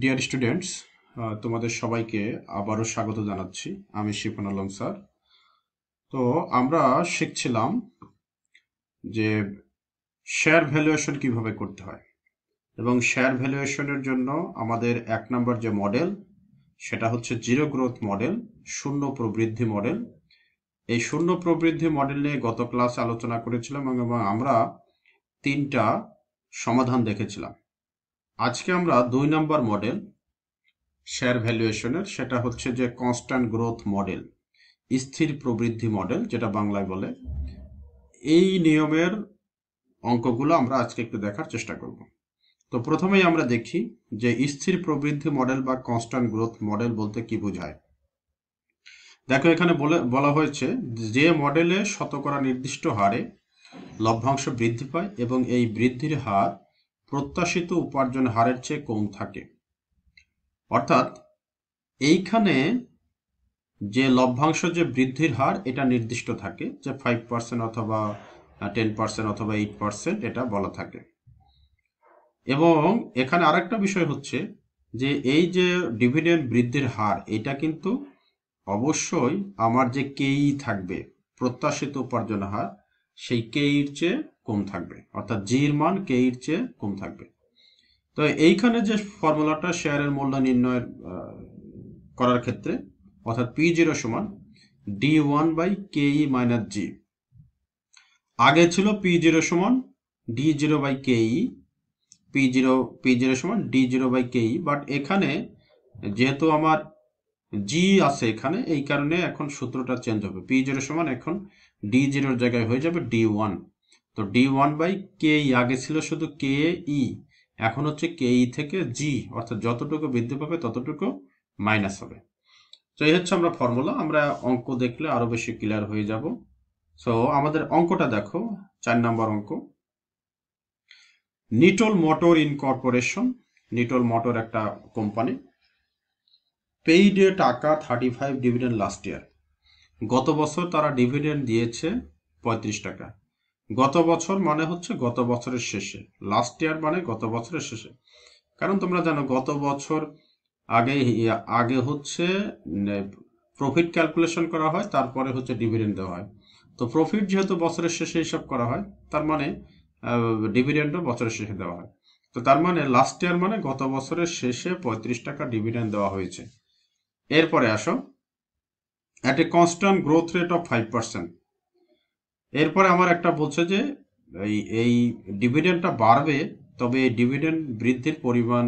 Dear students, তোমাদের সবাইকে আবারও স্বাগত জানাচ্ছি। আমি শিপন আলম স্যার। তো আমরা শিখছিলাম যে শেয়ার ভ্যালুয়েশন কিভাবে করতে হয়, এবং শেয়ার ভ্যালুয়েশনের জন্য আমাদের 1 নম্বর যে মডেল সেটা হচ্ছে জিরো গ্রোথ মডেল, শূন্য প্রবৃদ্ধি মডেল। এই শূন্য প্রবৃদ্ধি মডেল নিয়ে গত ক্লাসে আলোচনা করেছিলাম এবং আমরা 3টা সমাধান দেখেছিলাম। আজকে আমরা 2 নম্বর মডেল শেয়ার ভ্যালুয়েশনের, সেটা হচ্ছে যে কনস্ট্যান্ট গ্রোথ মডেল, স্থির প্রবৃদ্ধি মডেল যেটা বাংলায় বলে। এই নিয়মের অঙ্কগুলো আমরা আজকে একটু দেখার চেষ্টা করব। তো প্রথমেই আমরা দেখি যে স্থির প্রবৃদ্ধি মডেল বা কনস্ট্যান্ট গ্রোথ মডেল বলতে কি বোঝায়। দেখো, এখানে বলা হয়েছে যে মডেলে শতকরা নির্দিষ্ট হারে লভ্যাংশ বৃদ্ধি পায় এবং এই বৃদ্ধির হার প্রত্যাশিত উপার্জন হারের চেয়ে কম থাকে। অর্থাৎ এইখানে যে লভ্যাংশ যে বৃদ্ধির হার এটা নির্দিষ্ট থাকে, যে 5% অথবা 10% অথবা 8% এটা বলা থাকে। এবং এখানে আরেকটা বিষয় হচ্ছে যে এই যে ডিভিডেন্ড বৃদ্ধির হার, এটা কিন্তু অবশ্যই আমার যে কেই থাকবে, প্রত্যাশিত উপার্জন হার, সেই কেইর চেয়ে কম থাকবে, অর্থাৎ জির মান কেইর চেয়ে কম থাকবে। তো এইখানে যে ফর্মুলাটা শেয়ারের মূল্য নির্ণয়ের করার ক্ষেত্রে, অর্থাৎ P0 সমান D1/KE মাইনাস জি। আগে ছিল P0 সমান D0/KE, P0 সমান D0/KE, বাট এখানে যেহেতু আমার জি আছে এখানে, এই কারণে এখন সূত্রটা চেঞ্জ হবে। P0 সমান এখন D0 জায়গায় হয়ে যাবে D1। তো D1/KE আগে ছিল শুধু KE, এখন হচ্ছে KE থেকে জি, অর্থাৎ যতটুকু বৃদ্ধি পাবে ততটুকু মাইনাস হবে। তো এই হচ্ছে আমরা ফর্মুলা। আমরা অঙ্ক দেখলে আরো বেশি ক্লিয়ার হয়ে যাব। সো আমাদের অঙ্কটা দেখো, 4 নম্বর অঙ্ক। Nitol motor incorporation, Nitol motor একটা কোম্পানি, পেইড এ টাকা 35 ডিভিডেন্ড লাস্ট ইয়ার। গত বছর তারা ডিভিডেন্ড দিয়েছে 35 টাকা। গত বছর মানে হচ্ছে গত বছরের শেষে, লাস্ট ইয়ার মানে গত বছরের শেষে। কারণ তোমরা জানো গত বছর আগে আগে হচ্ছে প্রফিট ক্যালকুলেশন করা হয়, তারপরে হচ্ছে ডিভিডেন্ড দেওয়া হয়। তো প্রফিট যেহেতু বছরের শেষে হিসাব করা হয়, তার মানে ডিভিডেন্ডও বছরের শেষে দেওয়া হয়। তো তার মানে লাস্ট ইয়ার মানে গত বছরের শেষে 35 টাকা ডিভিডেন্ড দেওয়া হয়েছে। এরপরে আসো, at a constant growth rate of 5%। এরপরে আমার একটা বলছে যে এই ডিভিডেন্ডটা বাড়বে, তবে এই ডিভিডেন্ড বৃদ্ধির পরিমাণ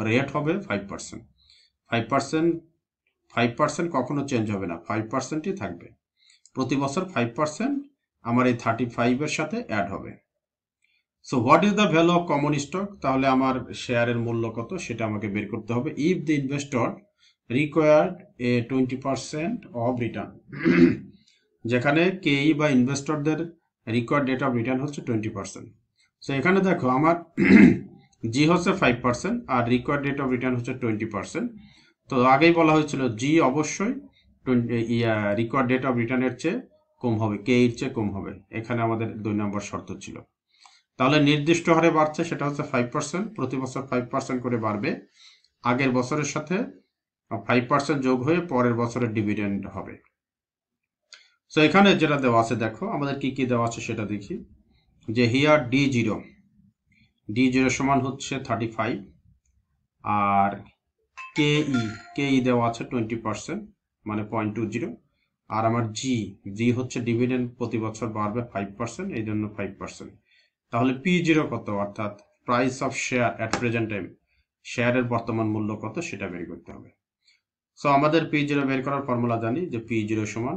রেট হবে 5%। 5% কখনো চেঞ্জ হবে না, 5%ই থাকবে। প্রতি বছর 5% আমার এই 35-এর সাথে অ্যাড হবে। So what is the value of common stock? তাহলে আমার শেয়ারের মূল্য কত সেটা আমাকে বের করতে হবে। If the investor required A 20% of return, যেখানে কেই বা ইনভেস্টরদের রিকোয়ার্ড রেট অফ রিটার্ন হচ্ছে 20%। সো এখানে দেখো আমার জি হচ্ছে 5% আর রিকোয়ার্ড রেট অফ রিটার্ন হচ্ছে 20%। তো আগেই বলা হয়েছিল জি অবশ্যই রিকোয়ার্ড রেট অফ রিটার্নের চেয়ে কম হবে, কে এর চেয়ে কম হবে। এখানে আমাদের 2 নম্বর শর্ত ছিল। তাহলে নির্দিষ্ট হারে বাড়ছে, সেটা হচ্ছে 5%, প্রতি বছর 5% করে বাড়বে। আগের বছরের সাথে 5% যোগ হয়ে পরের বছরের ডিভিডেন্ড হবে। সো এখানে যেটা দেওয়া আছে, দেখো আমাদের কি কি দেওয়া আছে সেটা দেখি। যে হিয়ার D0 সমান হচ্ছে 35, আর কেই দেওয়া আছে 20% মানে 0.20, আর আমার জি হচ্ছে ডিভিডেন্ড প্রতি বছর বাড়বে 5%, এই জন্য 5%। তাহলে P0 কত, অর্থাৎ price of share at present time, শেয়ারের বর্তমান মূল্য কত সেটা বের করতে হবে। সো আমাদের P0 বের করার ফর্মুলা জানি, যে P0 সমান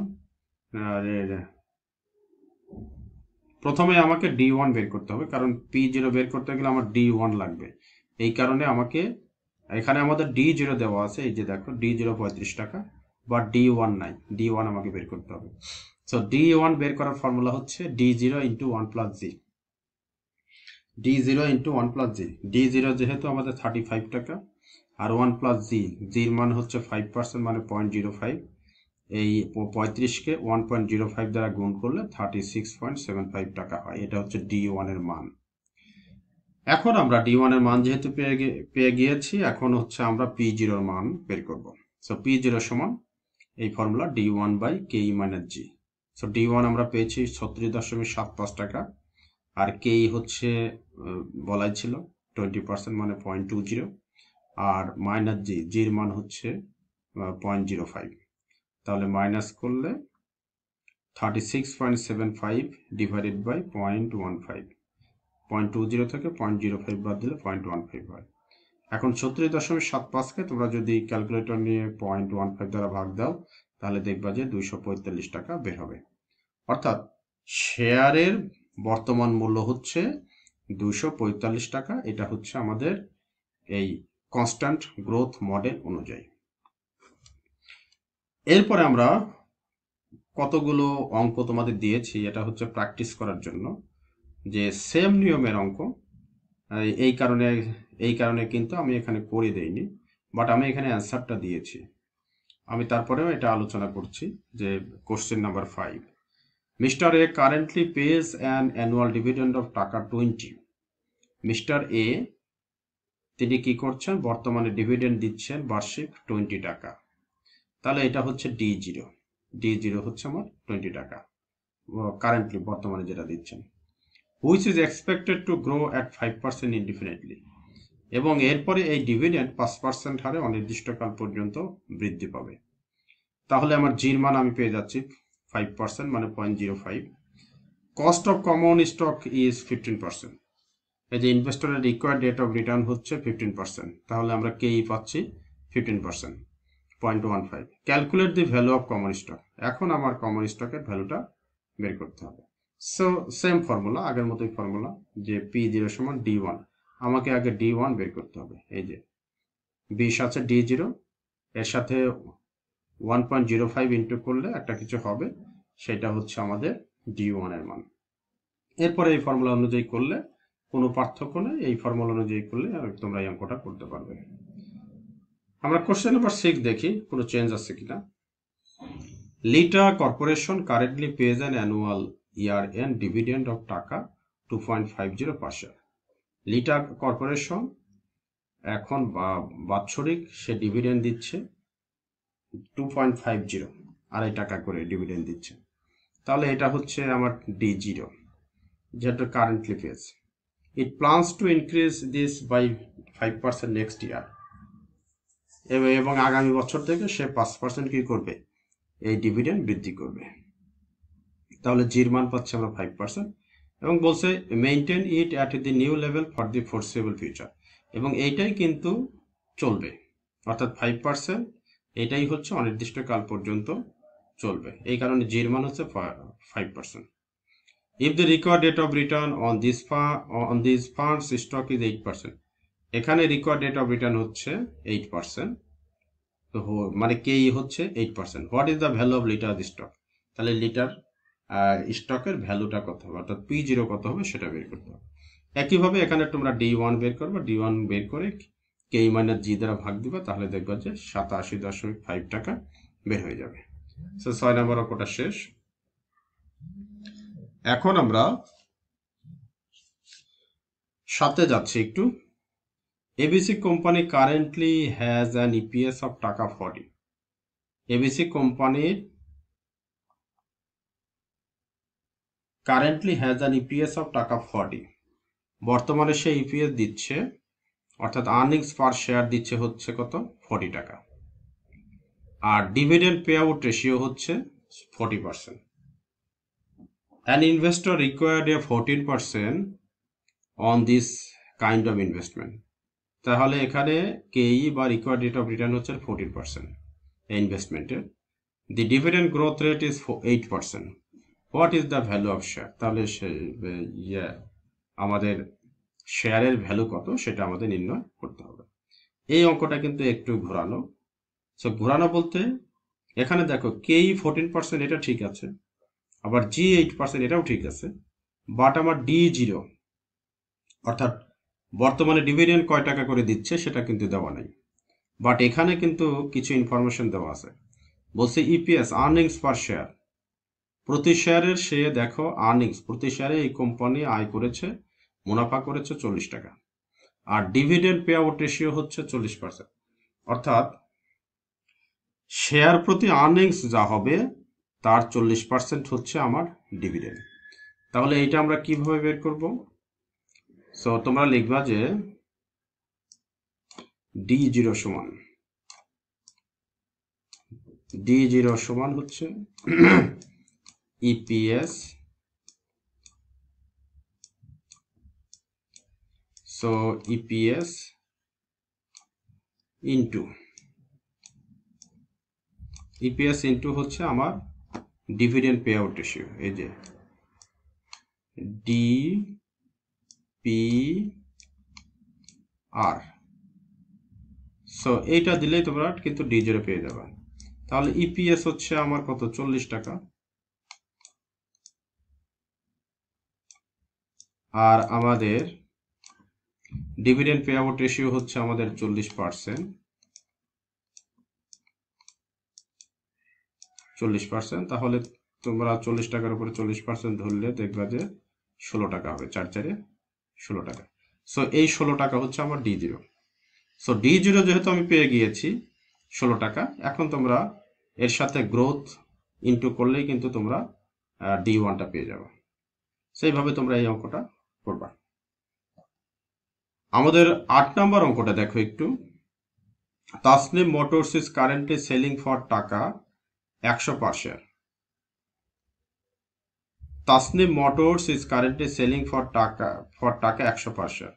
প্রথমে আমাকে D1 বের করতে হবে, কারণ P0 বের করতে গেলে আমার D1 লাগবে। এই কারণে আমাকে এখানে আমাদের D0 দেওয়া আছে, এই যে দেখো D0 35 টাকা, বাট D1 নাই, D1 আমাকে বের করতে হবে। সো D1 বের করার ফর্মুলা হচ্ছে D0 ইন্টু 1 প্লাস জি। D0 ইন্টু 1 প্লাস জি, D0 যেহেতু আমাদের 35 টাকা, আর 1 প্লাস জির মান হচ্ছে 5% মানে 0.05। এই 35কে 1.05 দ্বারা গুণ করলে 36.75 টাকা হয়। এটা হচ্ছে D1 এর মান। এখন আমরা D1 এর মান যেহেতু পেয়ে গিয়েছি, এখন হচ্ছে আমরা P0 এর মান বের করব। সো P0 সমান এই formula D1 by KE minus G। So D1 আমরা পেয়েছি 36.75 টাকা, আর KE হচ্ছে বলাই ছিল 20% মানে 0.20, আর মাইনাস জির মান হচ্ছে 0.05। তাহলে মাইনাস করলে 36.75 ডিভাইডেড বাই 0.15, 0.20 থেকে 0.05 বাদ দিলে 0.15 হয়। এখন 36.75কে তোমরা যদি ক্যালকুলেটর নিয়ে 0.15 দ্বারা ভাগ দাও, তাহলে দেখবা যে 245 টাকা বের হবে। অর্থাৎ শেয়ারের বর্তমান মূল্য হচ্ছে 245 টাকা। এটা হচ্ছে আমাদের এই কনস্ট্যান্ট গ্রোথ মডেল অনুযায়ী। এরপরে আমরা কতগুলো অঙ্ক তোমাদের দিয়েছি, এটা হচ্ছে প্র্যাকটিস করার জন্য, যে সেম নিয়মের অঙ্ক। এই কারণে কিন্তু আমি এখানে করে দেইনি, বাট আমি এখানে অ্যান্সারটা দিয়েছি। আমি তারপরেও এটা আলোচনা করছি যে question number 5, mister A currently pays an annual dividend of টাকা 20। মিস্টার এ তিনি কি করছেন, বর্তমানে ডিভিডেন্ড দিচ্ছেন বার্ষিক 20 টাকা। তাহলে এটা হচ্ছে D0 হচ্ছে আমার 20 টাকা কারেন্টলি বর্তমানে যেটা দিচ্ছেন, which is expected to grow at 5% indefinitely. এবং এরপরে এই ডিভিডেন্ড 5% হারে অনির্দিষ্টকাল পর্যন্ত বৃদ্ধি পাবে। তাহলে আমার জির মান আমি পেয়ে যাচ্ছি 5% মানে 0.05। Cost of common stock is 15%। এই যে ইনভেস্টরের রিকোয়ার্ড রেট অফ রিটার্ন হচ্ছে 15%, তাহলে আমরা কেই পাচ্ছি 15%, 0.15। Calculate the value of common stock. এখন আমার কমন স্টকের ভ্যালুটা বের করতে হবে। সো সেম ফর্মুলা, আগের মতোই ফর্মুলা, যে P0 সমান D1। আমাকে আগে D1 বের করতে হবে। এই যে 20 আছে D0, এর সাথে 1.05 ইন্টু করলে একটা কিছু হবে, সেটা হচ্ছে আমাদের D1 এর মান। এরপরে এই ফর্মুলা অনুযায়ী করলে কোনো পার্থক্য নেই, এই ফর্মুলা অনুযায়ী করলে তোমরা এই অঙ্কটা করতে পারবে। আমরা কোশ্চেন নাম্বার 6 দেখি কোনো চেঞ্জ আছে কিনা। Lita corporation currently pays an annual year end dividend of টাকা 2.50 পার শেয়ার। লিটা কর্পোরেশন এখন বাৎসরিক সে ডিভিডেন্ড দিচ্ছে 2.50, 2.5 টাকা করে ডিভিডেন্ড দিচ্ছে। তাহলে এটা হচ্ছে আমার D0, যেটা currently pays. It plans to increase this by 5% next year. এবং আগামী বছর থেকে সে 5% কি করবে, এই ডিভিডেন্ড বৃদ্ধি করবে। তাহলে জির মান পাচ্ছে আমরা 5%, এবং বলছে maintain it at the new level for the foreseeable future. এবং এইটাই কিন্তু চলবে, অর্থাৎ 5% এটাই হচ্ছে অনির্দিষ্টকাল পর্যন্ত চলবে। এই কারণে জির মান হচ্ছে 5%। If the required rate of return on this funds stock is 8%। এখানে রিকোয়ার্ড রেট অফ রিটার্ন হচ্ছে 8%, তো মানে কেই হচ্ছে 8%। What is the value of litre stock? তাহলে লিটার স্টকের ভ্যালুটা কত হবে, অর্থাৎ P0 কত হবে সেটা বের করতে হবে। একইভাবে এখানে তোমরা D1 বের করবে, D1 বের করে কেই মাইনাস জি দ্বারা ভাগ দিবা, তাহলে দেখবা যে 87.5 টাকা বের হয়ে যাবে। সো 6 নম্বর অঙ্কটা শেষ। এখন আমরা 7-এ যাচ্ছি একটু। ABC company currently has an EPS of টাকা 40। এবিসি কোম্পানির currently has an EPS of টাকা 40। বর্তমানে সে ইপিএস দিচ্ছে, অর্থাৎ আর্নিংস পার শেয়ার দিচ্ছে হচ্ছে কত, 40 টাকা। আর ডিভিডেন্ড পে আউট রেশিও হচ্ছে 40%। An investor required A 14% on this kind of investment. তাহলে এখানে কেই বা রিকোয়ার্ড রেট অফ রিটার্ন হচ্ছে 14% এই ইনভেস্টমেন্টের। The dividend growth rate is 8%। What is the value of share? তাহলে আমাদের শেয়ারের ভ্যালু কত সেটা আমাদের নির্ণয় করতে হবে। এই অঙ্কটা কিন্তু একটু ঘোরানো। সো ঘোরানো বলতে এখানে দেখো কেই 14% এটা ঠিক আছে, আবার জি 8% এটাও ঠিক আছে, বাট আমার D0 অর্থাৎ বর্তমানে ডিভিডেন্ড কয় টাকা করে দিচ্ছে সেটা কিন্তু দেওয়া নাই। বাট এখানে কিন্তু কিছু ইনফরমেশন দেওয়া আছে। বলছে ইপিএস আর্নিংস পার শেয়ার, প্রতি শেয়ারের সে দেখো আর্নিংস, প্রতি শেয়ারে এই কোম্পানি আয় করেছে মুনাফা করেছে 40 টাকা। আর ডিভিডেন্ড পে আউট রেশিও হচ্ছে 40%। অর্থাৎ শেয়ার প্রতি আর্নিংস যা হবে তার 40% হচ্ছে আমার ডিভিডেন্ড। তাহলে এইটা আমরা কিভাবে বের করব? সো তোমরা লিখবা যে D0 সমান হচ্ছে ইপিএস, সো ইপিএস ইন্টু হচ্ছে আমার ডিভিডেন্ড পে আউট রেশিও, এই যে DPR। সো এইটা দিলেই তোমরা কিন্তু D0 পেয়ে যাবে। তাহলে ইপিএস হচ্ছে আমার কত? 40 টাকা। আর আমাদের ডিভিডেন্ড পে আউট রেশিও হচ্ছে আমাদের 40%। তাহলে তোমরা 40 টাকার উপরে 40% ধরলে দেখবা যে 16 টাকা হবে, 4 4 16 টাকা। সো এই 16 টাকা হচ্ছে আমার D0। সো D0 যেহেতু আমি পেয়ে গিয়েছি 16 টাকা, এখন তোমরা এর সাথে গ্রোথ ইনটু করলেই কিন্তু তোমরা D1টা পেয়ে যাবে। সেইভাবে তোমরা এই অঙ্কটা করবা। আমাদের 8 নম্বর অঙ্কটা দেখো একটু। Tasnim motors is currently selling for টাকা 100 পার share. Tasnim Motors is currently selling for টাকা 100 per share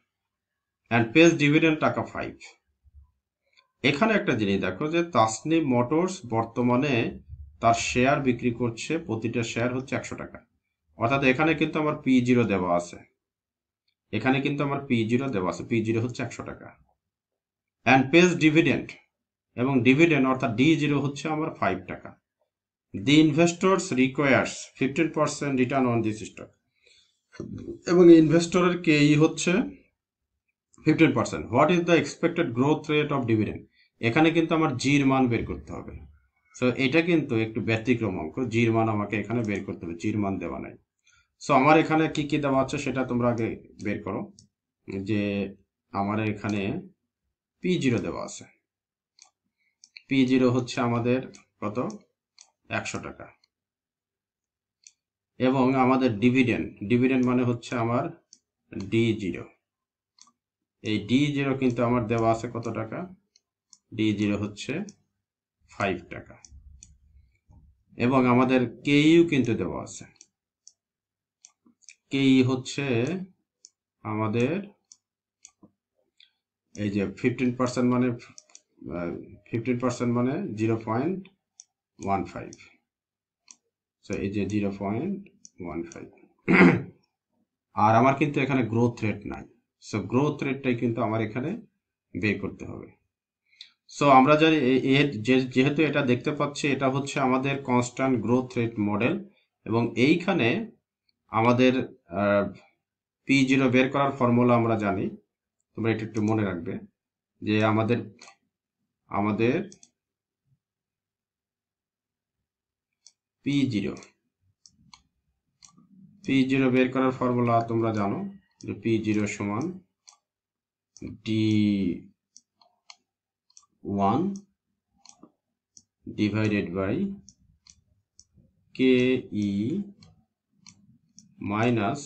and pays dividend টাকা 5। এখানে একটা জিনিস দেখো যে তাসনিম মোটরস বর্তমানে তার শেয়ার বিক্রি করছে, প্রতিটা শেয়ার হচ্ছে 100 টাকা। অর্থাৎ এখানে কিন্তু আমার P0 দেওয়া আছে, P0 হচ্ছে 100 টাকা। and pays dividend, এবং ডিভিডেন্ড অর্থাৎ D0 হচ্ছে আমার 5 টাকা। The investors requires 15% return on this stock, এবং ইনভেস্টরের কেই হচ্ছে 15%। What is the expected growth rate of dividend? এখানে কিন্তু আমার জির মান বের করতে হবে। সো এটা কিন্তু একটু ব্যতিক্রম অঙ্ক, জির মান আমাকে এখানে বের করতে হবে, জির মান দেওয়া নাই। সো আমার এখানে কি কি দেওয়া আছে সেটা তোমরা আগে বের করো। যে আমার এখানে P0 দেওয়া আছে, P0 হচ্ছে আমাদের কত? 100 টাকা। এবং আমাদের ডিভিডেন্ড মানে হচ্ছে আমার D0। এই D0 কিন্তু আমার দেওয়া আছে কত টাকা? D0 হচ্ছে 5 টাকা। এবং আমাদের কেইউ কিন্তু দেওয়া আছে, কেই হচ্ছে আমাদের এই যে 15% মানে 0.15। সো এই যে 0.15। আর আমার কিন্তু এখানে গ্রোথ রেট নাই। সো গ্রোথ রেটটাই কিন্তু আমার এখানে বের করতে হবে। সো আমরা জানি যেহেতু এটা দেখতে পাচ্ছি এটা হচ্ছে আমাদের কনস্ট্যান্ট গ্রোথ রেট মডেল, এবং এইখানে আমাদের P0 বের করার ফর্মুলা আমরা জানি, তোমরা এটা একটু মনে রাখবে যে আমাদের P0 বের করার ফর্মুলা তোমরা জানো যে P0 সমান D1 divided by KE minus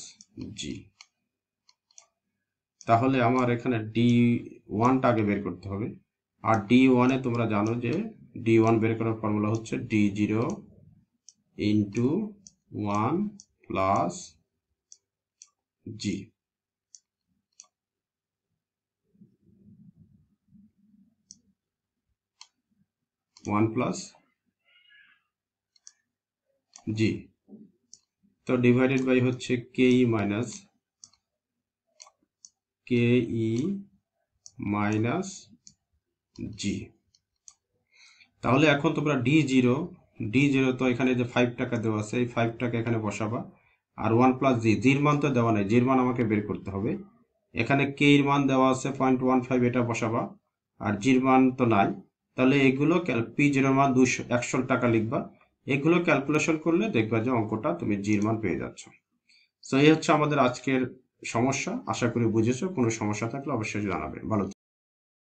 G। তাহলে আমার এখানে D1টা আগে বের করতে হবে। আর D1 এ তোমরা জানো যে D1 বের করার ফর্মুলা হচ্ছে D0 into 1 plus G। তো ডিভাইডেড বাই হচ্ছে KE মাইনাস G। তাহলে এখন তোমরা D0 তো এখানে যে 5 টাকা দেওয়া আছে, এই 5 টাকা এখানে বসাবা। আর 1 প্লাস জির মান তো দেওয়া নাই, জির মান আমাকে বের করতে হবে। এখানে কে এর মান দেওয়া আছে 0.15, এটা বসাবা। আর জির মান তো নাই, তাহলে এগুলো P0 মান 100 টাকা লিখবা। এগুলো ক্যালকুলেশন করলে দেখবা যে অঙ্কটা তুমি জির মান পেয়ে যাচ্ছ। সো এই হচ্ছে আমাদের আজকের সমস্যা। আশা করি বুঝেছো। কোনো সমস্যা থাকলে অবশ্যই জানাবে। ভালো